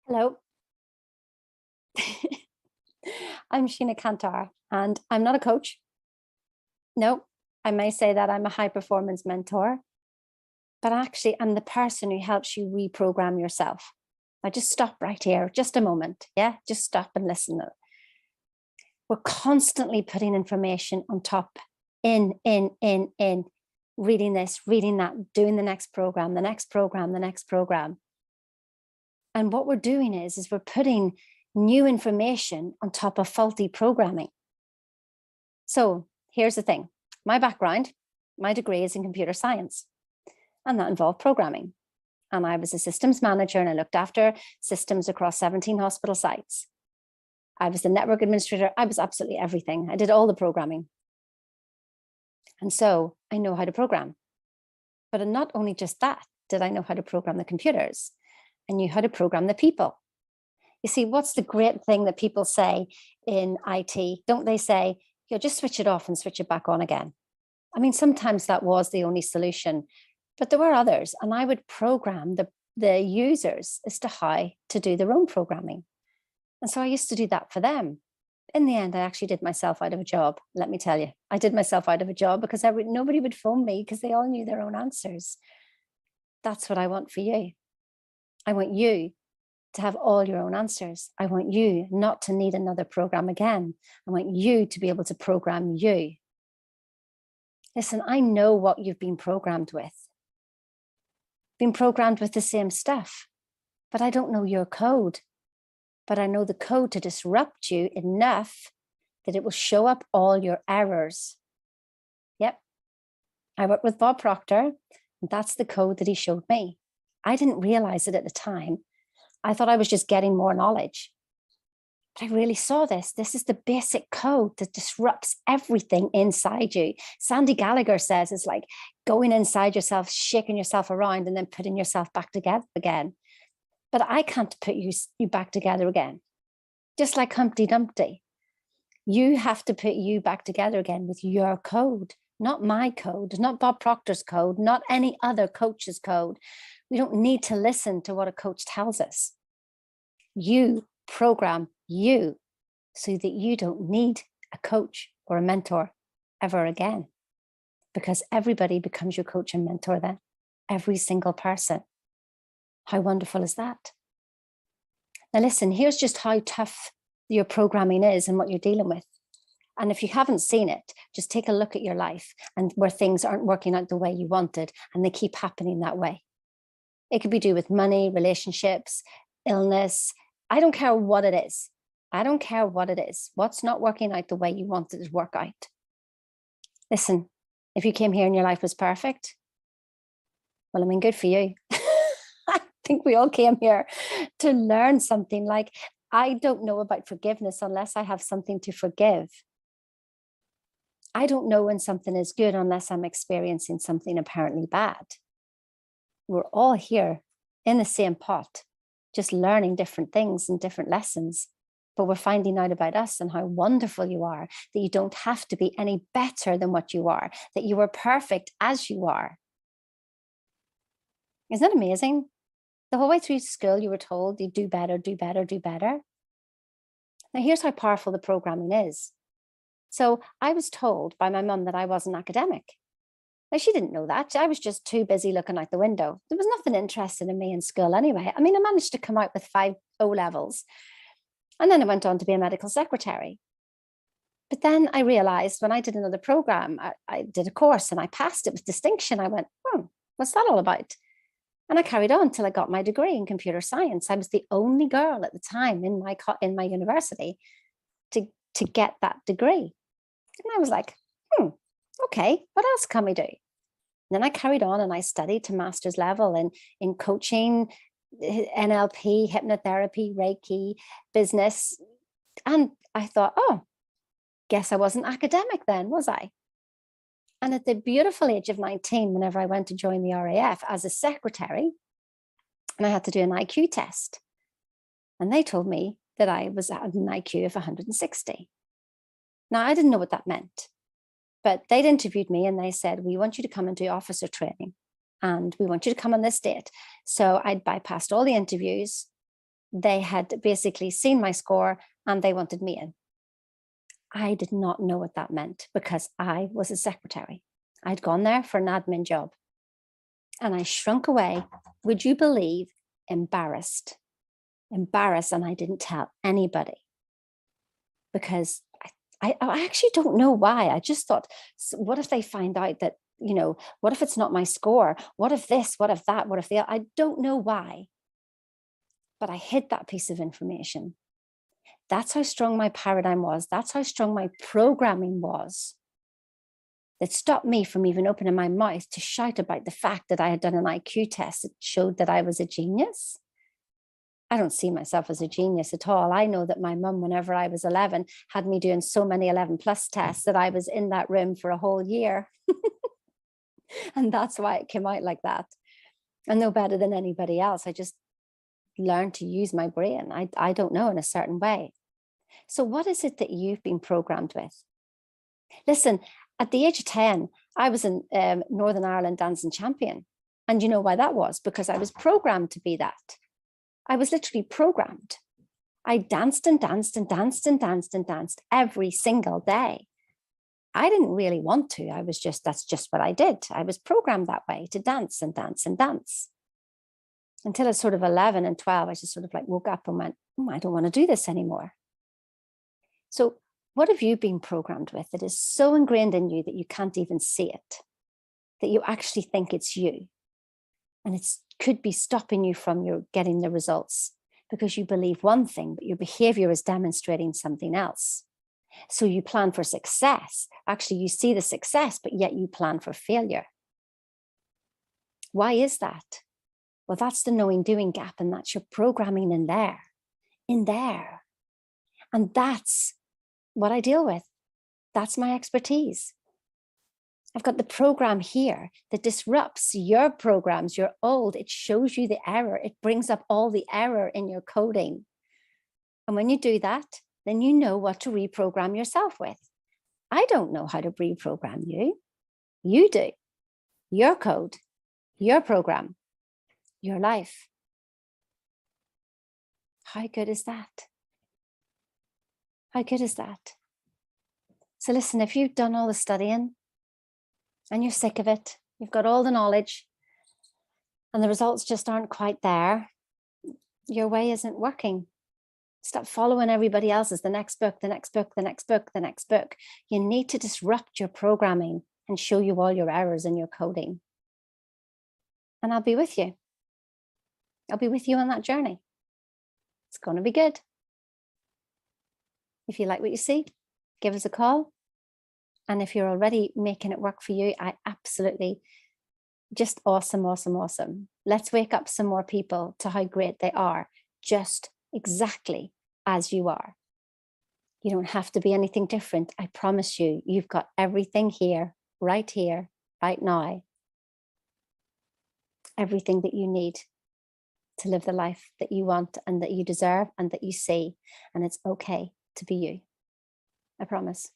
Hello, I'm Sheena Cantar, and I'm not a coach. No, I may say that I'm a high performance mentor, but actually, I'm the person who helps you reprogram yourself. Now, just stop right here, just a moment. Yeah, just stop and listen. We're constantly putting information on top, in, reading this, reading that, doing the next program, the next program, the next program. And what we're doing is we're putting new information on top of faulty programming. So here's the thing. My background, my degree is in computer science, and that involved programming. And I was a systems manager and I looked after systems across 17 hospital sites. I was the network administrator. I was absolutely everything. I did all the programming. And so I know how to program. But not only just that, did I know how to program the computers? I knew how to program the people. You see, what's the great thing that people say in IT? Don't they say, just switch it off and switch it back on again? I mean, sometimes that was the only solution, but there were others. And I would program the users as to how to do their own programming. And so I used to do that for them. In the end, I actually did myself out of a job. Let me tell you, I did myself out of a job because nobody would phone me because they all knew their own answers. That's what I want for you. I want you to have all your own answers. I want you not to need another program again. I want you to be able to program you. Listen, I know what you've been programmed with. Been programmed with the same stuff, but I don't know your code. But I know the code to disrupt you enough that it will show up all your errors. Yep. I worked with Bob Proctor, and that's the code that he showed me. I didn't realize it at the time. I thought I was just getting more knowledge. But I really saw this. This is the basic code that disrupts everything inside you. Sandy Gallagher says it's like going inside yourself, shaking yourself around, and then putting yourself back together again. But I can't put you back together again. Just like Humpty Dumpty. You have to put you back together again with your code, not my code, not Bob Proctor's code, not any other coach's code. We don't need to listen to what a coach tells us. You program you so that you don't need a coach or a mentor ever again, because everybody becomes your coach and mentor then, every single person. How wonderful is that? Now listen, here's just how tough your programming is and what you're dealing with. And if you haven't seen it, just take a look at your life and where things aren't working out the way you wanted and they keep happening that way. It could be to do with money, relationships, illness. I don't care what it is. I don't care what it is. What's not working out the way you wanted it to work out? Listen, if you came here and your life was perfect, well, I mean, good for you. I think we all came here to learn something. Like, I don't know about forgiveness unless I have something to forgive. I don't know when something is good unless I'm experiencing something apparently bad. We're all here in the same pot, just learning different things and different lessons. But we're finding out about us and how wonderful you are, that you don't have to be any better than what you are, that you are perfect as you are. Isn't that amazing? The whole way through school, you were told you do better, do better, do better. Now, here's how powerful the programming is. So I was told by my mum that I wasn't academic. Now, she didn't know that. I was just too busy looking out the window. There was nothing interesting in me in school anyway. I mean, I managed to come out with 5 O levels. And then I went on to be a medical secretary. But then I realized when I did another program, I did a course and I passed it with distinction. I went, what's that all about? And I carried on till I got my degree in computer science. I was the only girl at the time in my university to get that degree. And I was like, okay, what else can we do? And then I carried on and I studied to master's level in coaching, NLP, hypnotherapy, Reiki, business. And I thought, guess I wasn't academic then, was I? And at the beautiful age of 19, whenever I went to join the RAF as a secretary, and I had to do an IQ test. And they told me that I was at an IQ of 160. Now, I didn't know what that meant, but they'd interviewed me and they said, we want you to come and do officer training. And we want you to come on this date. So I'd bypassed all the interviews, they had basically seen my score and they wanted me in. I did not know what that meant because I was a secretary. I'd gone there for an admin job and I shrunk away. Would you believe? Embarrassed, and I didn't tell anybody because I actually don't know why. I just thought, what if they find out that, what if it's not my score? What if this, what if that, what if the other? I don't know why, but I hid that piece of information. That's how strong my paradigm was. That's how strong my programming was. That stopped me from even opening my mouth to shout about the fact that I had done an IQ test that showed that I was a genius. I don't see myself as a genius at all. I know that my mum, whenever I was 11, had me doing so many 11 plus tests that I was in that room for a whole year. And that's why it came out like that. I'm no better than anybody else. I just learned to use my brain. I don't know, in a certain way. So what is it that you've been programmed with? Listen, at the age of 10, I was in Northern Ireland dancing champion. And you know why that was? Because I was programmed to be that. I was literally programmed. I danced and danced and danced and danced and danced every single day. I didn't really want to. That's just what I did. I was programmed that way to dance and dance and dance. Until at sort of 11 and 12, I just sort of like woke up and went, I don't want to do this anymore. So what have you been programmed with that is so ingrained in you that you can't even see it, that you actually think it's you? And it could be stopping you from your getting the results because you believe one thing, but your behavior is demonstrating something else. So you plan for success. Actually, you see the success, but yet you plan for failure. Why is that? Well, that's the knowing doing gap, and that's your programming in there. And that's what I deal with. That's my expertise. I've got the program here that disrupts your programs, your old. It shows you the error. It brings up all the error in your coding. And when you do that, then you know what to reprogram yourself with. I don't know how to reprogram you. You do. Your code, your program, your life. How good is that? How good is that? So listen, if you've done all the studying and you're sick of it, you've got all the knowledge and the results just aren't quite there, your way isn't working. Stop following everybody else's, the next book, the next book, the next book, the next book. You need to disrupt your programming and show you all your errors in your coding. And I'll be with you. I'll be with you on that journey. It's going to be good. If you like what you see, give us a call. And if you're already making it work for you, I absolutely just awesome, awesome, awesome. Let's wake up some more people to how great they are, just exactly as you are. You don't have to be anything different. I promise you, you've got everything here, right now. Everything that you need to live the life that you want and that you deserve and that you see. And it's okay to be you. I promise.